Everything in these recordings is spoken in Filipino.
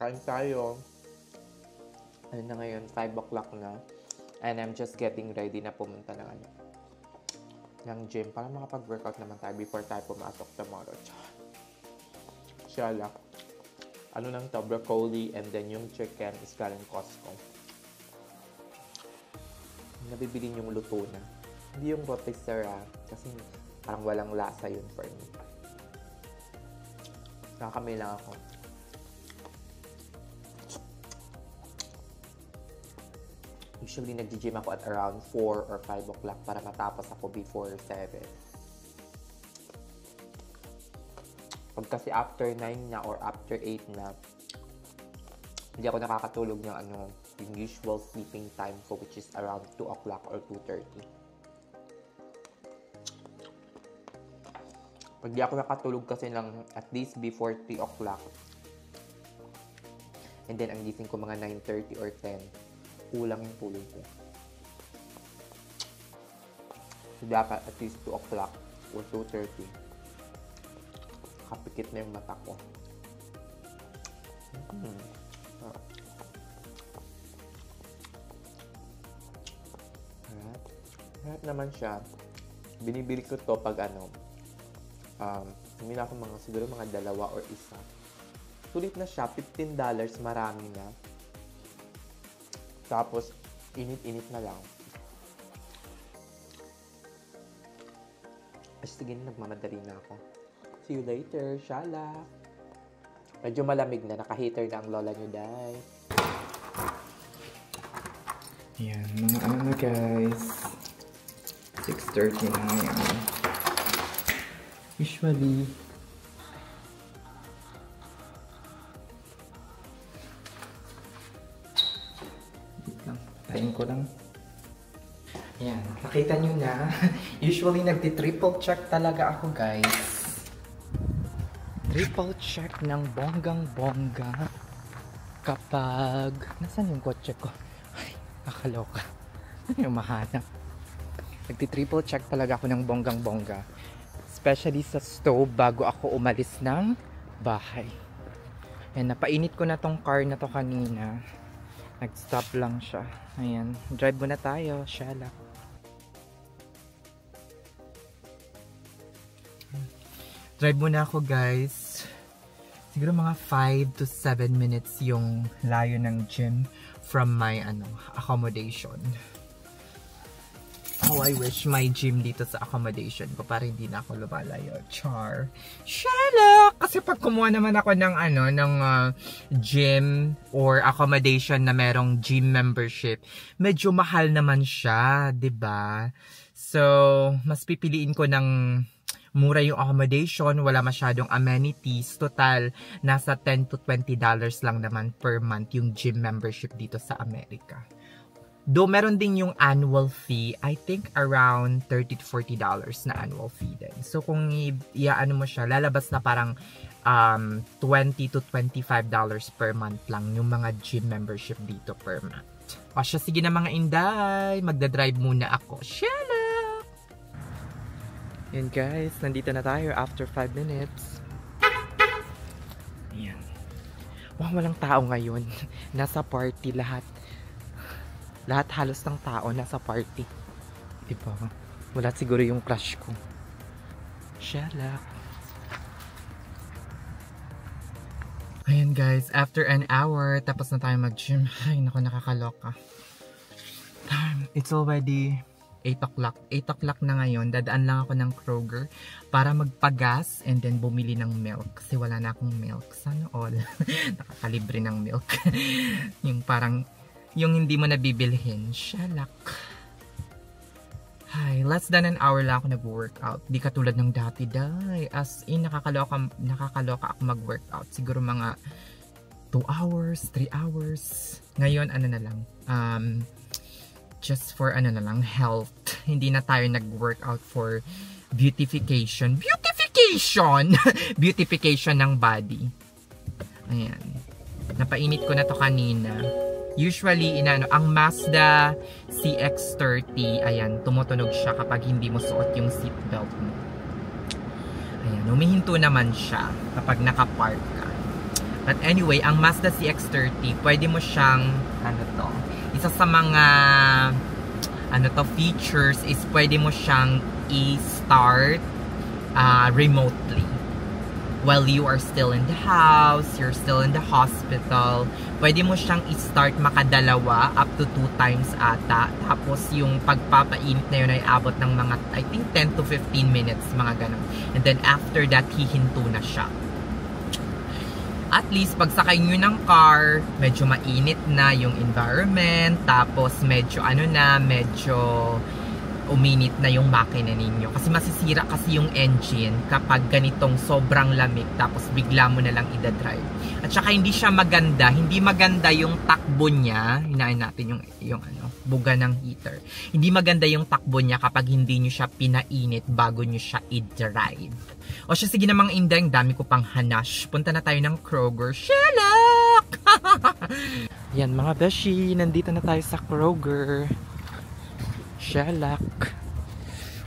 kain tayo. Ano na ngayon, 5 o'clock na. And I'm just getting ready na pumunta ng gym para makapag-workout naman tayo before tayo pumasok tomorrow. Shala. Ano lang to, broccoli, and then yung chicken is galing Costco. Nabibili yung luto na. Hindi yung rotisserie kasi parang walang lasa yun for me. Nakakamay lang ako. Usually, nag-gym ako at around 4 or 5 o'clock para matapos ako before 7. Pag kasi after 9 na or after 8 na, hindi ako nakakatulog ng yung usual sleeping time ko, which is around 2 o'clock or 2:30. Pag di ako nakatulog kasi lang at least before 3 o'clock, and then ang gising ko mga 9:30 or 10, kulang yung tulog ko. So, dapat at least 2 o'clock or 2:30. Kapikit na yung mata ko. Harap naman siya. Binibili ko to pag hindi na ako siguro mga dalawa or isa. Sulit na siya. $15. Marami na. Tapos, init-init na lang. Ay, sige na, nagmamadali na ako. See you later, Shala. Medyo malamig na, naka-heater na ang lola nyo, day. Yan, mga na guys. 6:30 na ngayon. Usually, tayin ko lang. Yan, nakita nyo na. Usually, nagti-triple check talaga ako, guys. Triple check ng bonggang-bongga. Kapag... Nasaan yung kotse ko? Ay, nakaloka. Ano yung mahanap? Nagti-triple check talaga ako ng bonggang-bongga. Especially sa stove bago ako umalis ng bahay. Yan, napainit ko na tong car na to kanina. Nag-stop lang siya. Ayan. Drive muna tayo. Shala. Drive muna ako, guys. Siguro mga 5 to 7 minutes yung layo ng gym from my accommodation. Oh, I wish my gym dito sa accommodation ko para hindi na ako lumalayo. Char. Shala! Kasi pag kumuha naman ako ng gym or accommodation na merong gym membership, medyo mahal naman siya, 'di ba? So, mas pipiliin ko ng mura yung accommodation, wala masyadong amenities. Total, nasa $10 to $20 lang naman per month yung gym membership dito sa Amerika. Though meron din yung annual fee, I think around $30 to $40 na annual fee din. So kung iaano mo siya, lalabas na parang $20 to $25 per month lang yung mga gym membership dito per month. O siya, sige na mga inday, magdadrive muna ako. Shala! Yan guys, nandito na tayo after 5 minutes. Ayan. Wow, walang tao ngayon. Nasa party lahat. Lahat halos ng tao nasa party. Diba? Wala siguro yung crush ko. Shala. Ayan guys, after an hour, tapos na tayo mag-gym. Ay, naku, nakakaloka. It's already 8 o'clock. 8 o'clock na ngayon. Dadaan lang ako ng Kroger para magpagas and then bumili ng milk. Kasi wala na akong milk. Sana all. Nakakalibre ng milk. Yung parang yung hindi mo nabibilhin. Shalak. Hi, less than an hour lang ako nag-workout. Di katulad ng dati, day. As in, nakakaloka ako mag-workout. Siguro mga 2 hours, 3 hours. Ngayon, ano na lang. Just for ano na lang, health. Hindi na tayo nag-workout for beautification. Beautification! Beautification ng body. Ayan. Napainit ko na to kanina. Usually, ang Mazda CX-30, ayan, tumutunog siya kapag hindi mo suot yung seatbelt mo. Ayan, humihinto naman siya kapag nakapark ka. But anyway, ang Mazda CX-30, pwede mo siyang, ano to, isa sa mga, features is pwede mo siyang i-start remotely. While you are still in the house, you're still in the hospital, pwede mo siyang i-start makadalawa up to 2 times ata. Tapos yung pagpapainit na yun ay abot ng mga, I think 10 to 15 minutes, mga ganun. And then after that, hihinto na siya. At least, pag sakay nyo ng car, medyo mainit na yung environment. Tapos medyo medyo uminit na yung makina ninyo. Kasi masisira kasi yung engine kapag ganitong sobrang lamig tapos bigla mo na lang ida-drive. At saka hindi siya maganda. Hindi maganda yung takbo niya. Hinain natin yung buga ng heater. Hindi maganda yung takbo niya kapag hindi nyo siya pinainit bago nyo siya i-drive. O siya, sige na mga indang, dami ko pang hanash. Punta na tayo ng Kroger. Shalak! Yan mga beshi, nandito na tayo sa Kroger. Shalak.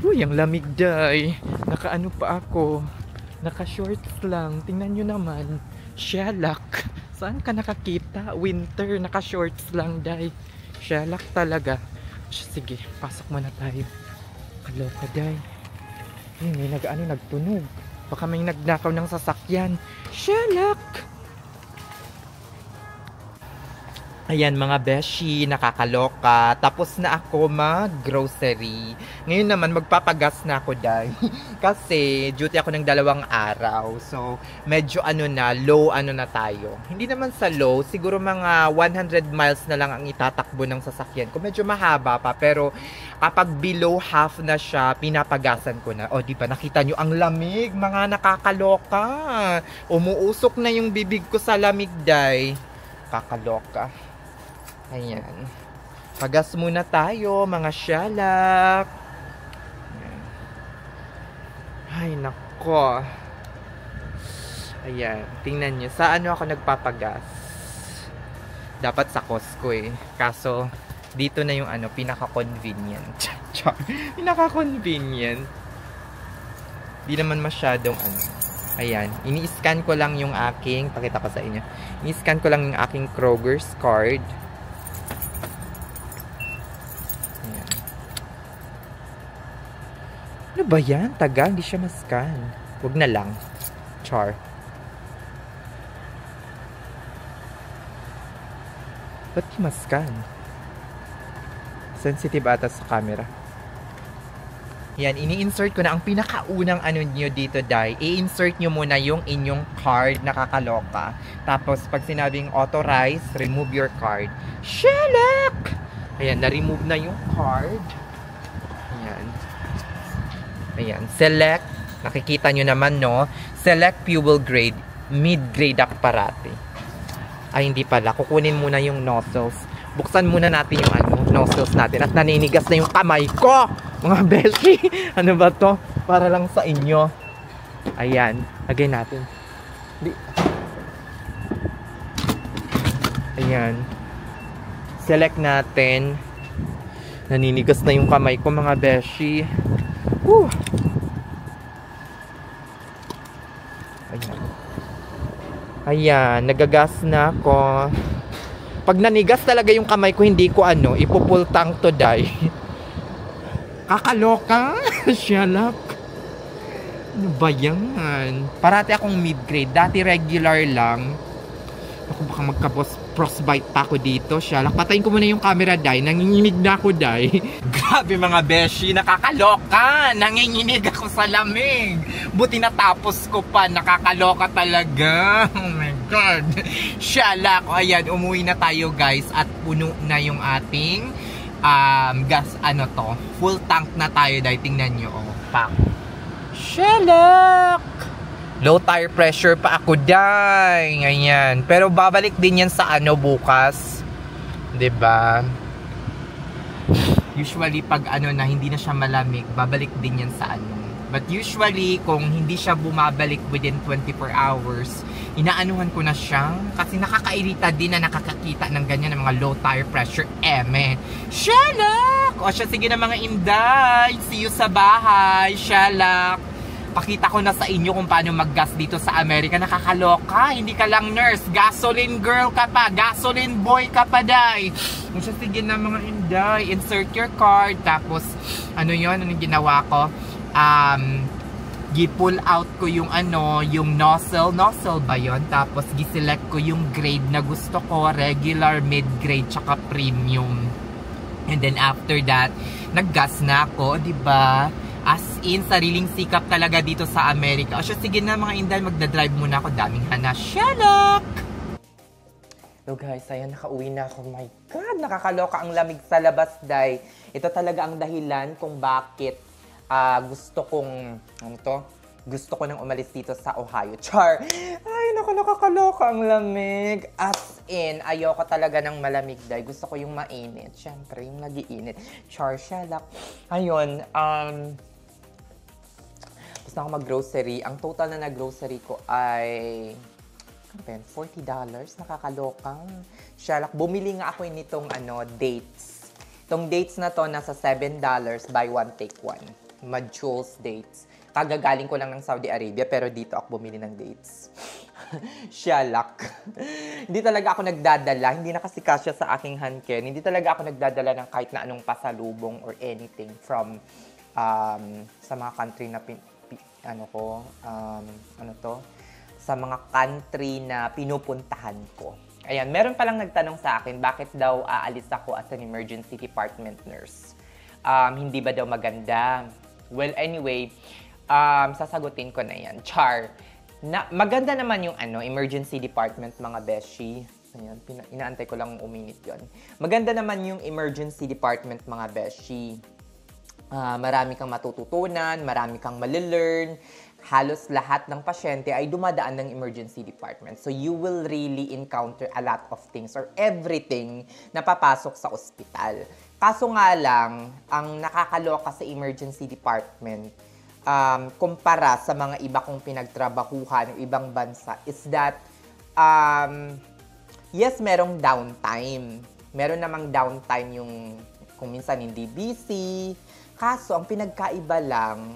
Uy, ang lamig day. Nakaano pa ako. Naka-shorts lang. Tingnan nyo naman. Shalak. Saan ka nakakita? Winter. Naka-shorts lang day. Shalak talaga. Sige, pasok muna tayo. Kaloka day. May nagtunog. Baka may nagnakaw ng sasakyan. Shalak. Ayan mga beshi, nakakaloka. Tapos na ako mag-grocery. Ngayon naman magpapagas na ako dahil. Kasi duty ako ng 2 araw. So medyo low na tayo. Hindi naman sa low, siguro mga 100 miles na lang ang itatakbo ng sasakyan ko. Medyo mahaba pa, pero kapag below half na siya, pinapagasan ko na. O diba, nakita nyo ang lamig, mga nakakaloka. Umuusok na yung bibig ko sa lamig day. Kakaloka. Ayan. Pagas muna tayo, mga shalak. Ayan. Ay, nako. Ayan. Tingnan nyo. Sa ako nagpapagas? Dapat sa Costco eh. Kaso, dito na yung pinaka-convenient. Pinaka-convenient. Di naman masyadong Ayan. Ini-scan ko lang yung aking, pakita ko sa inyo. Ini-scan ko lang yung aking Kroger's card. Ano ba yan? Tagal, hindi siya ma-scan. Huwag na lang. Char. Ba't di ma-scan? Sensitive ata sa camera. Yan, ini-insert ko na ang pinakaunang nyo dito, Day. I-insert nyo muna yung inyong card, nakakaloka. Tapos, pag sinabing authorize, remove your card. Shalak! Ayan, na-remove na yung card. Ayan. Ayan, select, nakikita nyo naman, no? Select fuel grade, mid-grade ako parati. Ay, hindi pala. Kukunin muna yung nozzles. Buksan muna natin yung nozzles natin. At naninigas na yung kamay ko! Mga beshi! Ano ba to? Para lang sa inyo. Ayan, lagay natin. Ayan. Select natin. Naninigas na yung kamay ko, mga beshi. Woo! Ayan. Ayan, nagagas na ako. Pag nanigas talaga yung kamay ko, hindi ko ipupull tank to die. Kakaloka! Shalak! Ano ba yan? Parati akong mid-grade. Dati regular lang. Ako baka magka-frostbite pa ako dito. Shalak, patayin ko muna yung camera, Day. Nanginginig na ako, Day. Grabe mga beshi, nakakaloka. Nanginginig ako sa lamig. Buti natapos ko pa. Nakakaloka talaga. Oh my God. Shalak. O ayan, umuwi na tayo guys. At puno na yung ating gas, full tank na tayo, Day. Tingnan nyo, pack. Shalak. Low tire pressure pa ako, Day. Ganyan. Pero babalik din yan sa bukas. 'Di ba? Usually pag na hindi na siya malamig, babalik din yan sa But usually kung hindi siya bumabalik within 24 hours, inaanuhan ko na siya kasi nakakairita din na nakakakita ng ganyan ng mga low tire pressure. Shalak! O siya, sige na mga inday. See you sa bahay. Shalak. Pakita ko na sa inyo kung paano mag-gas dito sa Amerika. Nakakaloka. Hindi ka lang nurse. Gasoline girl ka pa. Gasoline boy ka pa, day. Kung siya, sige na mga inday. Insert your card. Tapos, ano yun? Anong ginawa ko? Gi-pull out ko yung yung nozzle ba yon? Tapos gi-select ko yung grade na gusto ko, regular, mid-grade, tsaka premium. And then after that, nag-gas na ako, 'di ba? As in, sariling sikap talaga dito sa Amerika. O siya, sige na mga inday, magdadrive muna ako. Daming hana. Shalak! So guys, ayan, nakauwi na ako. My God, nakakaloka ang lamig sa labas, day. Ito talaga ang dahilan kung bakit gusto ko nang umalis dito sa Ohio. Char! Ay, nakakaloka ang lamig. As in, ayoko talaga ng malamig, day. Gusto ko yung mainit. Siyempre, yung nag-iinit. Char, shalak. Ayun, gusto ako mag-grocery. Ang total na nag-grocery ko ay $40. Nakakalokang. Shalak, bumili nga ako nitong dates. Itong dates na to, nasa $7, buy one, take one. Majul's dates. Kagagaling ko lang ng Saudi Arabia, pero dito ako bumili ng dates. Shalak. Hindi talaga ako nagdadala, hindi na kasi kasya sa aking handken. Hindi talaga ako nagdadala ng kahit na anong pasalubong or anything from sa mga country na sa mga country na pinupuntahan ko. Ayan, meron palang nagtanong sa akin, bakit daw aalis ako as an emergency department nurse? Hindi ba daw maganda? Well, anyway, sasagutin ko na yan. Char, maganda naman yung emergency department, mga beshi. Ayan, inaantay ko lang uminit yon. Maganda naman yung emergency department, mga beshi. Marami kang matututunan, marami kang malilearn. Halos lahat ng pasyente ay dumadaan ng emergency department. So you will really encounter a lot of things or everything na papasok sa ospital. Kaso nga lang, ang nakakaloka sa emergency department, kumpara sa mga iba kong pinagtrabahuhan o ibang bansa, is that, yes, merong downtime. Meron namang downtime yung kung minsan hindi busy. Kaso, ang pinagkaiba lang,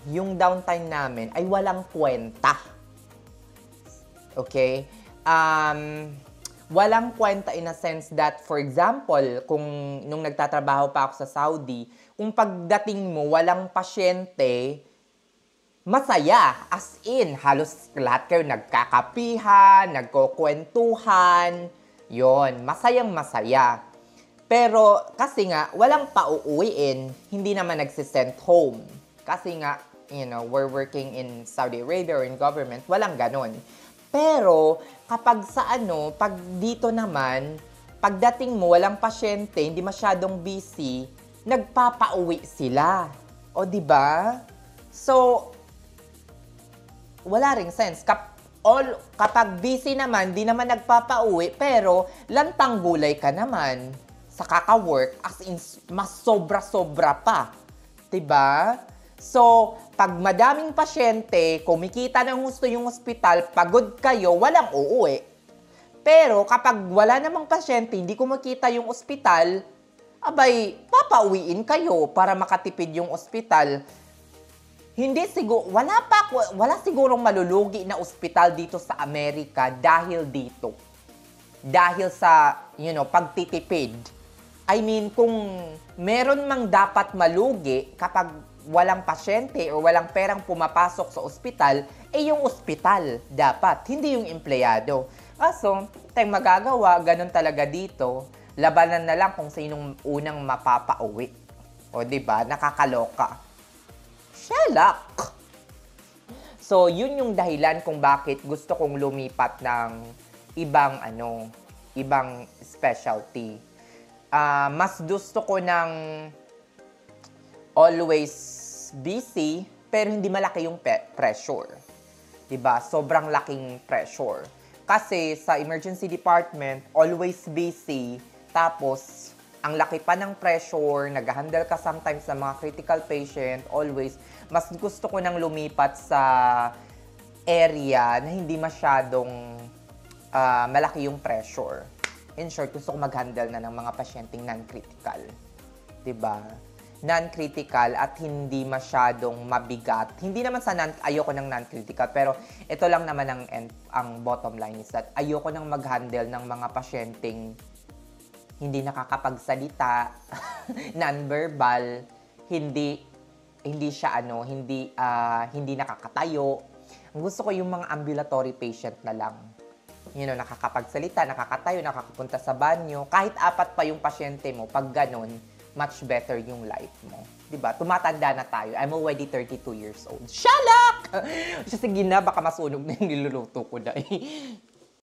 yung downtime namin ay walang kwenta. Okay? Walang kwenta in a sense that, for example, kung nung nagtatrabaho pa ako sa Saudi, kung pagdating mo, walang pasyente, masaya. As in, halos lahat kayo nagkakapihan, nagkukwentuhan, yon, masayang masaya. Pero kasi nga, walang pauuwiin, hindi naman nagsisend home. Kasi nga, we're working in Saudi Arabia or in government, walang ganon. Pero, kapag pag dito naman, pagdating mo, walang pasyente, hindi masyadong busy, nagpapauwi sila. O, di ba? So, wala ring sense. Kapag busy naman, di naman nagpapauwi, pero lantang gulay ka naman sa kaka-work, as in, mas sobra-sobra pa. Diba? So, pag madaming pasyente, kumikita ng gusto yung ospital, pagod kayo, walang uuwi. Pero kapag wala namang pasyente, hindi kumikita yung ospital, abay, papauwiin kayo para makatipid yung ospital. Wala sigurong malulugi na ospital dito sa Amerika dahil dito. Dahil sa, pagtitipid. I mean, kung meron mang dapat malugi kapag walang pasyente o walang perang pumapasok sa ospital, yung ospital dapat, hindi yung empleyado. Kaso, tayong magagawa, ganun talaga dito. Labanan na lang kung sinong unang mapapauwi. O, diba? Nakakaloka. Shalak! So, yun yung dahilan kung bakit gusto kong lumipat ng ibang specialty. Mas gusto ko ng always busy, pero hindi malaki yung pressure. Diba? Sobrang laking pressure. Kasi sa emergency department, always busy, tapos ang laki pa ng pressure, nag-handle ka sometimes sa mga critical patient, always. Mas gusto ko nang lumipat sa area na hindi masyadong malaki yung pressure. In short, gusto ko mag-handle na ng mga pasyenteng non-critical. Diba? non-critical at hindi masyadong mabigat. Hindi naman sa ayoko ng non-critical, pero ito lang naman ang bottom line is that ayoko nang mag-handle ng mga pasyenteng hindi nakakapagsalita, non-verbal, hindi siya hindi nakakatayo. Ang gusto ko yung mga ambulatory patient na lang. Nakakapagsalita, nakakatayo, nakakapunta sa banyo. Kahit 4 pa yung pasyente mo, pag ganun, much better yung life mo. Diba? Tumatanda na tayo. I'm already 32 years old. Shalak! Sige na, baka masunog na yung niluluto ko na